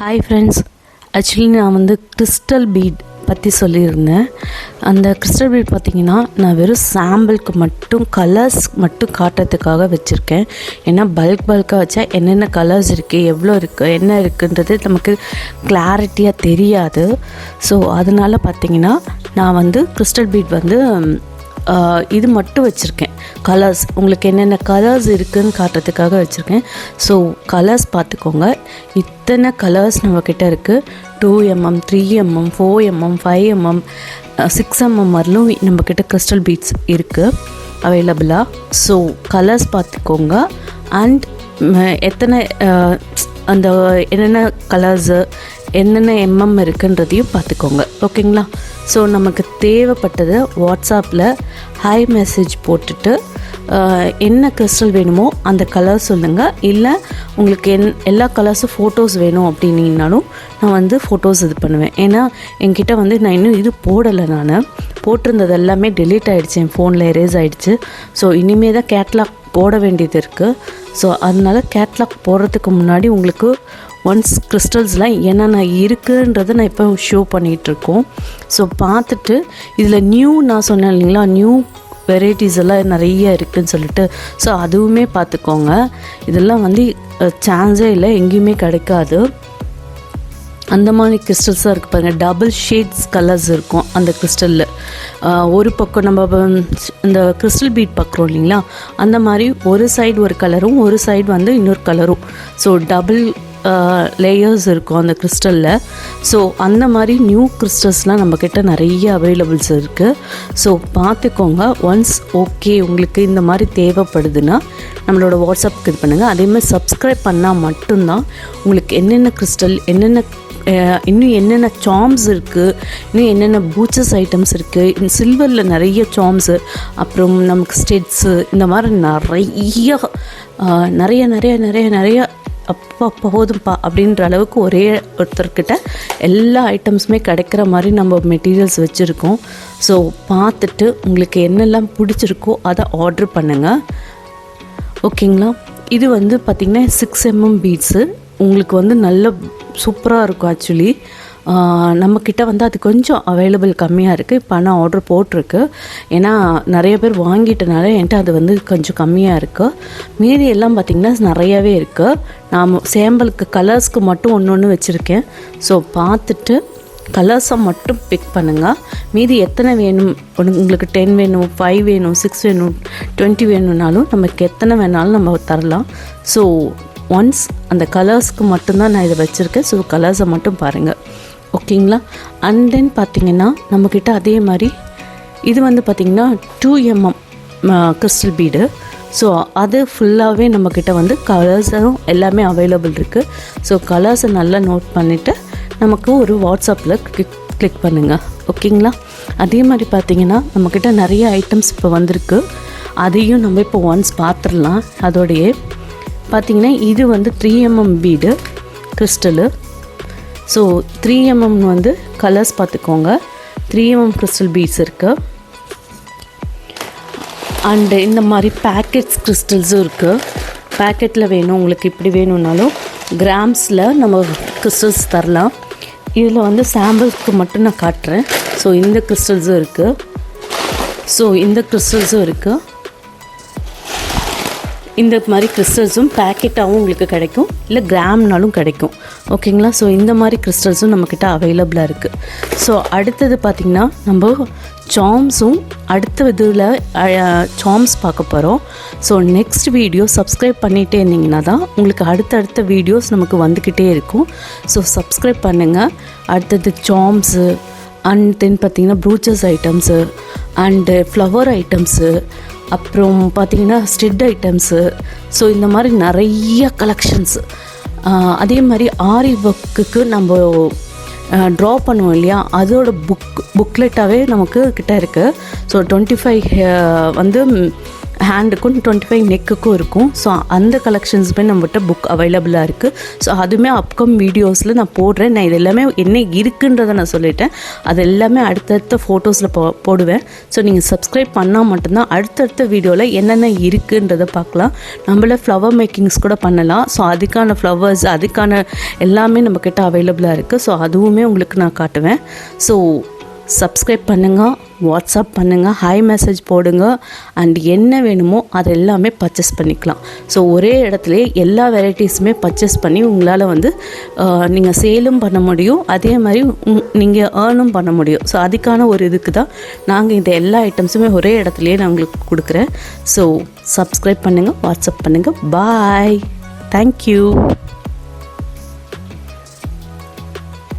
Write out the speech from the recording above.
Hi friends, actually நான் வந்து crystal beat பற்றி சொல்லியிருந்தேன். அந்த கிறிஸ்டல் பீட் பார்த்திங்கன்னா நான் வெறும் சாம்பிளுக்கு மட்டும் கலர்ஸ் மட்டும் காட்டுறதுக்காக வச்சுருக்கேன். ஏன்னா பல்காக வச்சா என்னென்ன கலர்ஸ் இருக்குது, எவ்வளோ இருக்குது, என்ன இருக்குன்றது நமக்கு கிளாரிட்டியாக தெரியாது. ஸோ அதனால் பார்த்திங்கன்னா நான் வந்து கிறிஸ்டல் பீட் வந்து இது மட்டும் வச்சுருக்கேன். கலர்ஸ் உங்களுக்கு என்னென்ன கலர்ஸ் இருக்குதுன்னு காட்டுறதுக்காக வச்சுருக்கேன். ஸோ கலர்ஸ் பார்த்துக்கோங்க. இத்தனை கலர்ஸ் நம்மக்கிட்ட இருக்குது. 2mm, 3mm, 4mm, 5mm, 6mm வரலும் நம்மக்கிட்ட கிறிஸ்டல் பீட்ஸ் இருக்குது அவைலபிளாக. ஸோ கலர்ஸ் பார்த்துக்கோங்க. அண்ட் எத்தனை அந்த என்னென்ன கலர்ஸு என்னென்ன எம்எம் இருக்குன்றதையும் பார்த்துக்கோங்க. ஓகேங்களா? ஸோ நமக்கு தேவைப்பட்டதை வாட்ஸ்அப்பில் ஹாய் மெசேஜ் போட்டுட்டு என்ன கிறிஸ்டல் வேணுமோ அந்த கலர் சொல்லுங்கள். இல்லை உங்களுக்கு எல்லா கலர்ஸும் ஃபோட்டோஸ் வேணும் அப்படின்னாலும் நான் வந்து ஃபோட்டோஸ் இது பண்ணுவேன். ஏன்னா என்கிட்ட வந்து நான் இன்னும் இது போடலை. நான் போட்டிருந்தது எல்லாமே டெலீட் ஆகிடுச்சு, என் ஃபோனில் எரேஸ் ஆகிடுச்சு. ஸோ இனிமேல் தான் கேட்லாக் போட வேண்டியது இருக்குது. ஸோ அதனால் கேட்லாக் போடுறதுக்கு முன்னாடி உங்களுக்கு ஒன்ஸ் கிறிஸ்டல்ஸ்லாம் என்னென்ன இருக்குன்றதை நான் இப்போ ஷோ பண்ணிகிட்ருக்கோம். ஸோ பார்த்துட்டு இதில் நான் சொன்னேன் இல்லைங்களா, நியூ வெரைட்டிஸ் எல்லாம் நிறைய இருக்குதுன்னு சொல்லிட்டு, ஸோ அதுவுமே பார்த்துக்கோங்க. இதெல்லாம் வந்து சான்ஸே இல்லை, எங்கேயுமே கிடைக்காது. அந்த மாதிரி கிறிஸ்டல்ஸாக இருக்குது பாருங்கள். டபுள் ஷேட்ஸ் கலர்ஸ் இருக்கும் அந்த கிறிஸ்டலில். ஒரு பக்கம் நம்ம இந்த கிறிஸ்டல் பீட் பார்க்குறோம் இல்லைங்களா, அந்த மாதிரி ஒரு சைடு ஒரு கலரும் ஒரு சைடு வந்து இன்னொரு கலரும். ஸோ டபுள் லேயர்ஸ் இருக்கும் அந்த கிறிஸ்டலில். ஸோ அந்த மாதிரி நியூ கிறிஸ்டல்ஸ்லாம் நம்மக்கிட்ட நிறைய அவைலபிள்ஸ் இருக்குது. ஸோ பார்த்துக்கோங்க. ஒன்ஸ் ஓகே உங்களுக்கு இந்த மாதிரி தேவைப்படுதுன்னா நம்மளோட வாட்ஸ்அப்புக்கு இது பண்ணுங்கள். அதேமாதிரி சப்ஸ்கிரைப் பண்ணால் மட்டும்தான் உங்களுக்கு என்னென்ன கிறிஸ்டல், இன்னும் என்னென்ன சாம்ஸ் இருக்குது, இன்னும் என்னென்ன பூச்சஸ் ஐட்டம்ஸ் இருக்குது, சில்வரில் நிறைய சாம்ஸு, அப்புறம் நமக்கு ஸ்டெட்ஸு, இந்த மாதிரி நிறைய அப்பா போதும்ப்பா அப்படின்ற அளவுக்கு ஒரே ஒருத்தர்கிட்ட எல்லா ஐட்டம்ஸுமே கிடைக்கிற மாதிரி நம்ம மெட்டீரியல்ஸ் வச்சுருக்கோம். ஸோ பார்த்துட்டு உங்களுக்கு என்னெல்லாம் பிடிச்சிருக்கோ அதை ஆர்டர் பண்ணுங்கள். ஓகேங்களா? இது வந்து பார்த்திங்கன்னா 6mm பீட்ஸு உங்களுக்கு வந்து நல்ல சூப்பராக இருக்கும். ஆக்சுவலி நம்மக்கிட்ட வந்து அது கொஞ்சம் அவைலபிள் கம்மியாக இருக்குது. இப்போ ஆனால் ஆர்டர் போட்டிருக்கு. ஏன்னா நிறைய பேர் வாங்கிட்டனால என்கிட்ட அது வந்து கொஞ்சம் கம்மியாக இருக்குது. மீதி எல்லாம் பார்த்திங்கன்னா நிறையாவே இருக்குது. நான் சாம்பிளுக்கு கலர்ஸ்க்கு மட்டும் ஒன்று வச்சுருக்கேன். ஸோ பார்த்துட்டு கலர்ஸை மட்டும் பிக் பண்ணுங்கள். மீதி எத்தனை வேணும் உங்களுக்கு, 10 வேணும், 5 வேணும், 6 வேணும், 20 வேணும்னாலும் நமக்கு எத்தனை வேணாலும் நம்ம தரலாம். ஸோ ஒன்ஸ் அந்த கலர்ஸ்க்கு மட்டும்தான் நான் இதை வச்சுருக்கேன். ஸோ கலர்ஸை மட்டும் பாருங்கள். ஓகேங்களா? அண்ட் தென் பார்த்திங்கன்னா நம்மக்கிட்ட அதே மாதிரி இது வந்து பார்த்திங்கன்னா 2mm கிறிஸ்டல் பீடு. ஸோ அது ஃபுல்லாகவே நம்மக்கிட்ட வந்து கலர்ஸும் எல்லாமே அவைலபிள் இருக்குது. ஸோ கலர்ஸை நல்லா நோட் பண்ணிவிட்டு நமக்கு ஒரு வாட்ஸ்அப்பில் கிளிக் பண்ணுங்கள். ஓகேங்களா? அதே மாதிரி பார்த்திங்கன்னா நம்மக்கிட்ட நிறைய ஐட்டம்ஸ் இப்போ வந்திருக்கு. அதையும் நம்ம இப்போ ஒன்ஸ் பார்த்துடலாம். அதோடையே பார்த்திங்கன்னா இது வந்து 3mm bead crystal. So 3mm வந்து கலர்ஸ் பார்த்துக்கோங்க. 3mm கிறிஸ்டல் பீட்ஸ் இருக்குது. அண்டு இந்த மாதிரி பேக்கெட்ஸ் கிறிஸ்டல்ஸும் இருக்குது. பேக்கெட்டில் வேணும் உங்களுக்கு, இப்படி வேணும்னாலும் கிராம்ஸில் நம்ம கிறிஸ்டல்ஸ் தரலாம். இதில் வந்து சாம்பிளுக்கு மட்டும் நான் காட்டுறேன். ஸோ இந்த கிறிஸ்டல்ஸும் இருக்குது. இந்த மாதிரி கிறிஸ்டல்ஸும் பேக்கெட்டாகவும் உங்களுக்கு கிடைக்கும், இல்லை கிராம்னாலும் கிடைக்கும். ஓகேங்களா? ஸோ இந்த மாதிரி கிறிஸ்டல்ஸும் நம்மக்கிட்ட அவைலபிளாக இருக்குது. ஸோ அடுத்தது பார்த்திங்கன்னா நம்ம சாம்ஸும் அடுத்த இதில் சாம்ஸ் பார்க்க போகிறோம். ஸோ நெக்ஸ்ட் வீடியோ சப்ஸ்கிரைப் பண்ணிகிட்டே இருந்தீங்கன்னா தான் உங்களுக்கு அடுத்தடுத்த வீடியோஸ் நமக்கு வந்துக்கிட்டே இருக்கும். ஸோ சப்ஸ்கிரைப் பண்ணுங்கள். அடுத்தது சாம்ஸு, அண்ட் தென் பார்த்திங்கன்னா ப்ரூச்சஸ் ஐட்டம்ஸு, அண்டு ஃப்ளவர் ஐட்டம்ஸு, அப்புறம் பார்த்திங்கன்னா ஸ்டெட் ஐட்டம்ஸு. ஸோ இந்த மாதிரி நிறைய கலெக்ஷன்ஸு. அதே மாதிரி ஆரி ஒர்க்குக்கு நம்ம ட்ரா பண்ணுவோம் இல்லையா, அதோட புக்லெட்டாகவே நமக்கு கிட்ட இருக்குது. ஸோ 25 வந்து ஹேண்டுக்கும் 25 நெக்குக்கும் இருக்கும். ஸோ அந்த கலெக்ஷன்ஸுமே நம்மகிட்ட புக் அவைலபிளாக இருக்குது. ஸோ அதுவுமே அப்கம் வீடியோஸில் நான் போடுறேன். நான் இது எல்லாமே என்ன இருக்குன்றதை நான் சொல்லிட்டேன். அது எல்லாமே அடுத்தடுத்த ஃபோட்டோஸில் போடுவேன். ஸோ நீங்கள் சப்ஸ்கிரைப் பண்ணால் மட்டும்தான் அடுத்தடுத்த வீடியோவில் என்னென்ன இருக்குன்றதை பார்க்கலாம். நம்மள ஃப்ளவர் மேக்கிங்ஸ் கூட பண்ணலாம். ஸோ அதுக்கான ஃப்ளவர்ஸ் அதுக்கான எல்லாமே நம்மக்கிட்ட அவைலபிளாக இருக்குது. ஸோ அதுவுமே உங்களுக்கு நான் காட்டுவேன். ஸோ சப்ஸ்கிரைப் பண்ணுங்கள், வாட்ஸ்அப் பண்ணுங்கள், ஹாய் மெசேஜ் போடுங்க, அண்ட் என்ன வேணுமோ அது எல்லாமே பர்ச்சேஸ் பண்ணிக்கலாம். ஸோ ஒரே இடத்துல எல்லா வெரைட்டிஸுமே பர்ச்சேஸ் பண்ணி உங்களால் வந்து நீங்கள் சேலும் பண்ண முடியும், அதே மாதிரி நீங்கள் ஏர்னும் பண்ண முடியும். ஸோ அதுக்கான ஒரு இதுக்கு தான் நாங்கள் இந்த எல்லா ஐட்டம்ஸுமே ஒரே இடத்துலையே நான் உங்களுக்கு கொடுக்குறேன். ஸோ சப்ஸ்கிரைப் பண்ணுங்கள், வாட்ஸ்அப் பண்ணுங்கள். பாய், தேங்க்யூ.